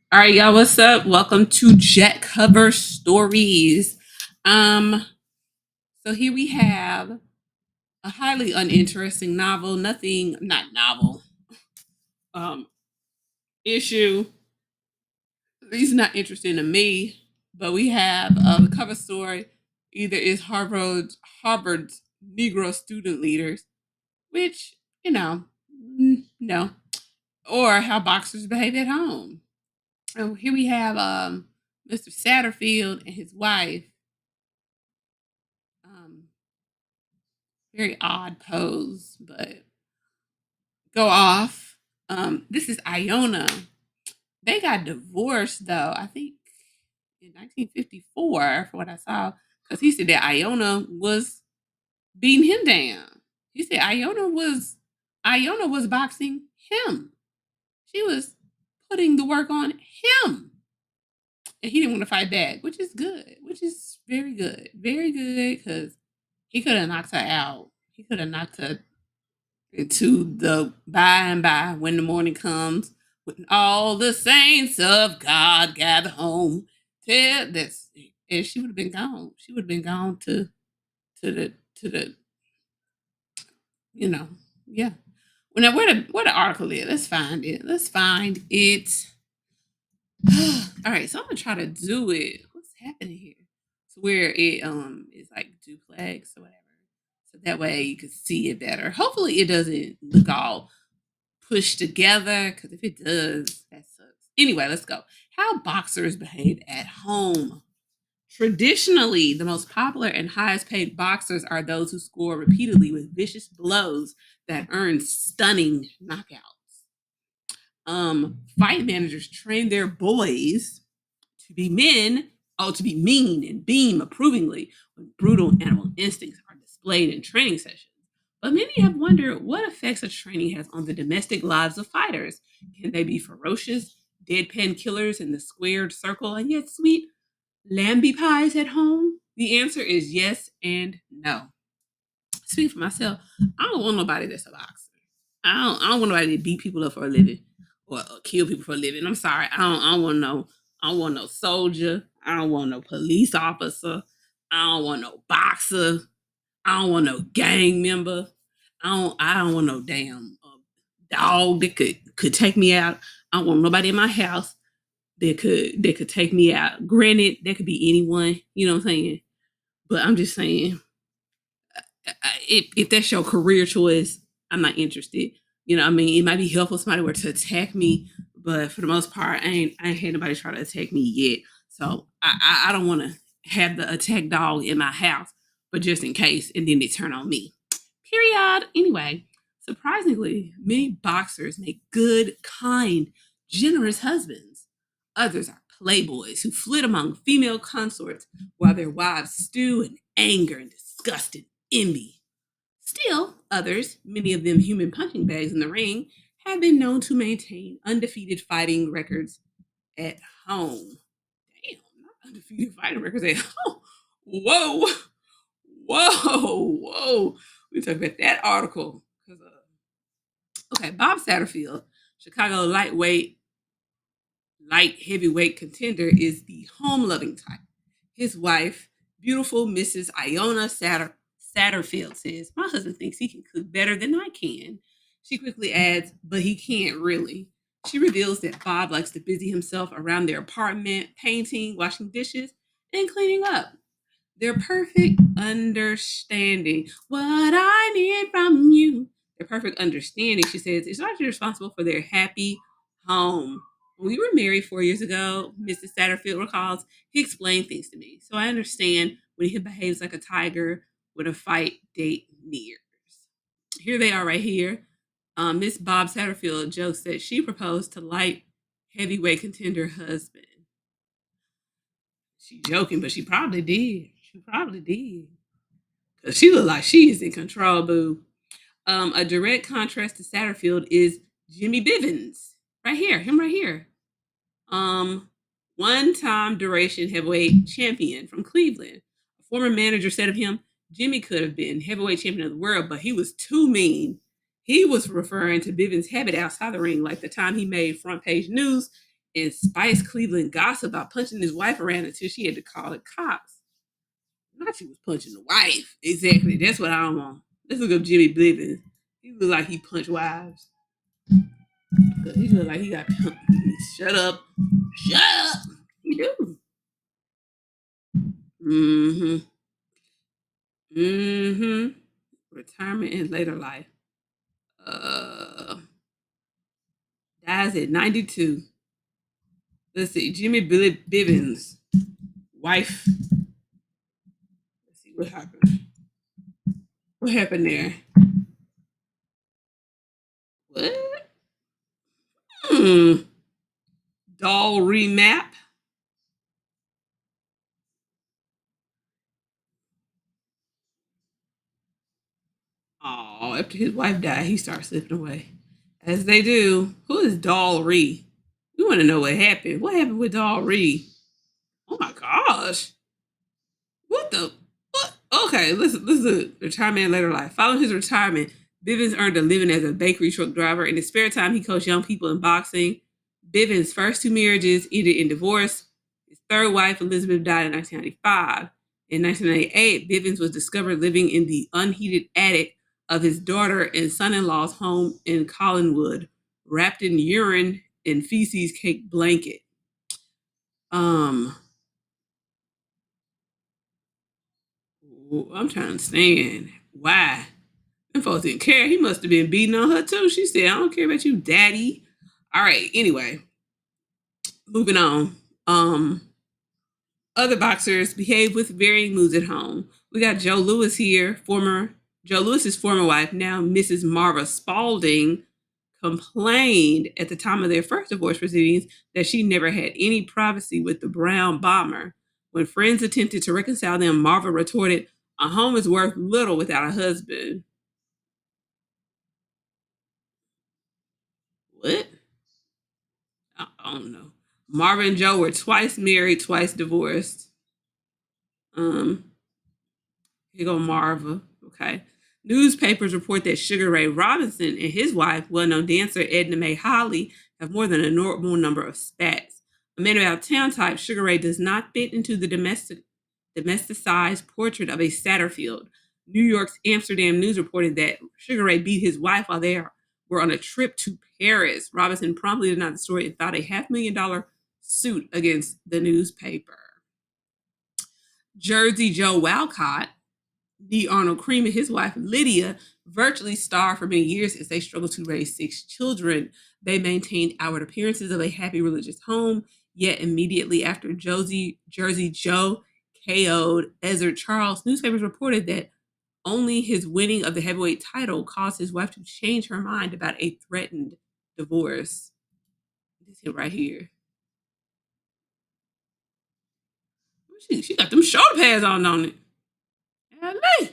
All right, y'all, what's up? Welcome to Jet Cover Stories. Um, so here we have a highly uninteresting novel, nothing, not novel, um, issue. At least not interesting to me. But we have the cover story either is Harvard's Negro student leaders, which, no, or how boxers behave at home. And here we have Mr. Satterfield and his wife. Um, Very odd pose, but go off. This is Iona. They got divorced though, I think in 1954, from what I saw, because he said that Iona was beating him down. He said Iona was boxing him. She was putting the work on him. And he didn't want to fight back, which is good, which is very good. Very good, because he could have knocked her out. He could have knocked her to the by and by when the morning comes, when all the saints of God gather home. Tell this, and she would have been gone. She would have been gone to the you know yeah. Well, now where the article is? Let's find it. Let's find it. All right, so I'm gonna try to do it. What's happening here? So where it is like duplex or whatever. So that way you can see it better. Hopefully it doesn't look all pushed together, because if it does, that sucks. Anyway, let's go. How boxers behave at home. Traditionally, the most popular and highest paid boxers are those who score repeatedly with vicious blows that earn stunning knockouts. Fight managers train their boys to be men, to be mean and beam approvingly when brutal animal instincts are displayed in training sessions. But many have wondered what effects such training has on the domestic lives of fighters. Can they be ferocious, deadpan killers in the squared circle and yet sweet lamby pies at home? The answer is yes and no. Speak for myself, I don't want nobody that's a boxer. I don't want nobody to beat people up for a living or kill people for a living. I'm sorry. I don't want no. I don't want no soldier. I don't want no police officer. I don't want no boxer. I don't want no gang member. I don't want no damn dog that could take me out. I don't want nobody in my house that could take me out. Granted, that could be anyone. You know what I'm saying? But I'm just saying, if that's your career choice, I'm not interested. You know, what I mean, it might be helpful if somebody were to attack me, but for the most part, I ain't had nobody try to attack me yet. So I don't want to have the attack dog in my house, but just in case, and then they turn on me. Period. Anyway, surprisingly, many boxers make good, kind, generous husbands. Others are playboys who flit among female consorts while their wives stew in anger and disgust and envy. Still, others, many of them human punching bags in the ring, have been known to maintain undefeated fighting records at home. Damn, not undefeated fighting records at home. Whoa, whoa. We talk about that article. Okay, Bob Satterfield, Chicago light heavyweight contender, is the home loving type. His wife, beautiful Mrs. Iona Satterfield, says, "My husband thinks he can cook better than I can." She quickly adds, "But he can't really." She reveals that Bob likes to busy himself around their apartment, painting, washing dishes, and cleaning up. Their perfect understanding. What I need from you. Their perfect understanding, she says, is largely responsible for their happy home. When we were married 4 years ago, Mrs. Satterfield recalls, he explained things to me. So I understand when he behaves like a tiger when a fight date nears. Here they are right here. Miss Bob Satterfield jokes that she proposed to light heavyweight contender husband. She joking, but she probably did. She probably did. Cause she look like she is in control, boo. A direct contrast to Satterfield is Jimmy Bivens. Right here, him right here. Um, One-time duration heavyweight champion from Cleveland. A former manager said of him, Jimmy could have been heavyweight champion of the world, but he was too mean. He was referring to Bivens' habit outside the ring, like the time he made front page news and Spice Cleveland gossiped about punching his wife around until she had to call the cops. Not she was punching the wife. Exactly. That's what I don't want. Let's look up Jimmy Blivens. He look like he punched wives. He look like he got punched. Shut up. Shut up. He do. Mm-hmm. Mm-hmm. Retirement in later life. Uh Dies at 92. Let's see. Jimmy Bivens. Wife. Let's see what happened. What happened there? What? Hmm. Doll remap. Oh, after his wife died, he started slipping away. As they do. Who is Doll Ree? We want to know what happened. What happened with Doll Ree? Oh my gosh. What the? What? Okay, listen. Retirement in later life. Following his retirement, Bivens earned a living as a bakery truck driver. In his spare time, he coached young people in boxing. Bivens' first two marriages ended in divorce. His third wife, Elizabeth, died in 1995. In 1998, Bivens was discovered living in the unheated attic of his daughter and son-in-law's home in Collinwood, wrapped in urine and feces caked blanket. Um, I'm trying to understand why. Them folks didn't care. He must have been beating on her too. She said, I don't care about you, daddy. All right, anyway, moving on. Other boxers behave with varying moods at home. We got Joe Louis here, former Joe Louis's former wife, now Mrs. Marva Spalding, complained at the time of their first divorce proceedings that she never had any privacy with the Brown bomber. When friends attempted to reconcile them, Marva retorted, "A home is worth little without a husband." What? I don't know. Marva and Joe were twice married, twice divorced. Um, Here go Marva. Okay. Newspapers report that Sugar Ray Robinson and his wife, well-known dancer Edna Mae Holly, have more than a normal number of spats. A man about town type, Sugar Ray does not fit into the domesticized portrait of a Satterfield. New York's Amsterdam News reported that Sugar Ray beat his wife while they were on a trip to Paris. Robinson promptly denied the story and filed a $500,000 suit against the newspaper. Jersey Joe Walcott, D. Arnold Cream, and his wife Lydia virtually starved for many years as they struggled to raise 6 children. They maintained outward appearances of a happy religious home, yet immediately after Jersey Joe KO'd Ezzard Charles, newspapers reported that only his winning of the heavyweight title caused his wife to change her mind about a threatened divorce. This is right here. She got them shoulder pads on it. LA.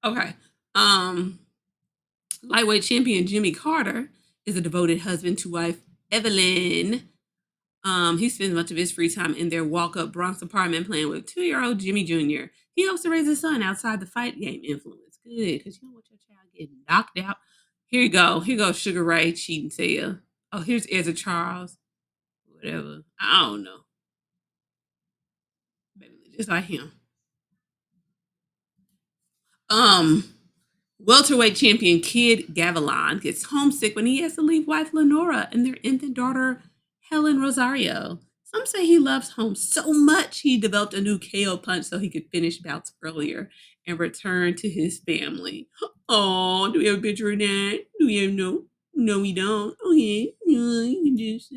Okay. Um, Lightweight champion Jimmy Carter is a devoted husband to wife Evelyn. He spends much of his free time in their walk-up Bronx apartment playing with 2-year-old Jimmy Jr. He hopes to raise his son outside the fight game influence. Good, because you don't want your child getting knocked out. Here you go. Here goes Sugar Ray cheating tail. Oh, here's Ezra Charles. Whatever. I don't know. Maybe just like him. Um, Welterweight champion Kid Gavilan gets homesick when he has to leave wife Lenora and their infant daughter Helen Rosario. Some say he loves home so much he developed a new KO punch so he could finish bouts earlier and return to his family. Oh, do we have a picture of that? Do we have no? No, we don't. Okay, you can just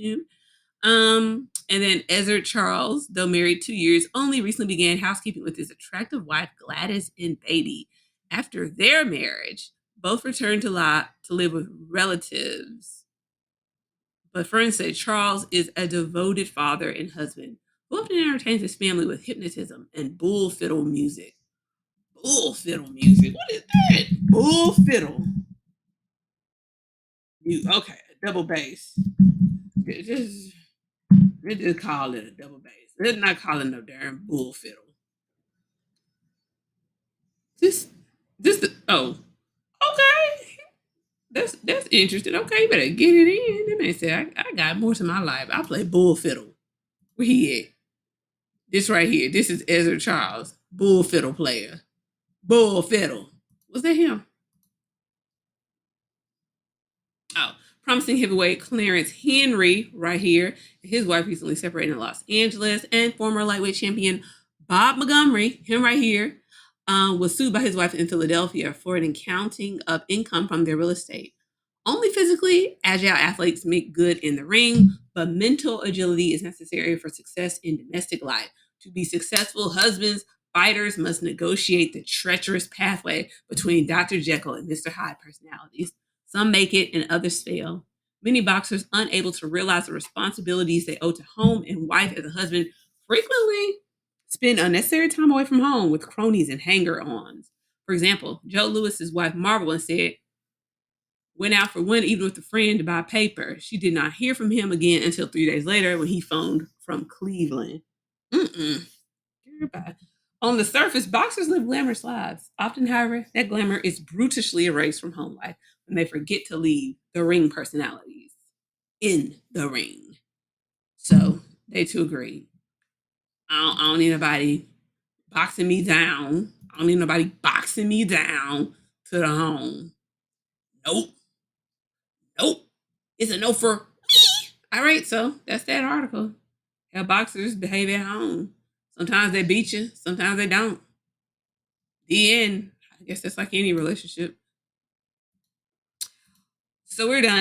and then Ezra Charles, though married 2 years, only recently began housekeeping with his attractive wife Gladys and baby. After their marriage, both returned to live with relatives. But friends say Charles is a devoted father and husband who often entertains his family with hypnotism and bull fiddle music. Bull fiddle music? What is that? Bull fiddle. Okay, double bass. Just, just call it a double bass. Let's not call it no darn bull fiddle. This, oh, okay. That's interesting. Okay, you better get it in. Then they said, I got more to my life. I play bull fiddle. Where he at? This right here. This is Ezra Charles, bull fiddle player. Bull fiddle. Was that him? Oh, promising heavyweight Clarence Henry right here. His wife recently separated in Los Angeles, and former lightweight champion Bob Montgomery, him right here, was sued by his wife in Philadelphia for an accounting of income from their real estate. Only physically agile athletes make good in the ring, but mental agility is necessary for success in domestic life. To be successful husbands, fighters must negotiate the treacherous pathway between Dr. Jekyll and Mr. Hyde personalities. Some make it and others fail. Many boxers, unable to realize the responsibilities they owe to home and wife as a husband, frequently spend unnecessary time away from home with cronies and hanger-ons. For example, Joe Lewis's wife Marvel once said, went out for one evening with a friend to buy paper. She did not hear from him again until 3 days later when he phoned from Cleveland. Mm-mm. Goodbye. On the surface, boxers live glamorous lives. Often, however, that glamour is brutishly erased from home life when they forget to leave the ring personalities in the ring. So they too agree. I don't need nobody boxing me down. I don't need nobody boxing me down to the home. Nope. Nope. It's a no for me. All right, so that's that article. How boxers behave at home. Sometimes they beat you, sometimes they don't. The end. I guess that's like any relationship. So we're done.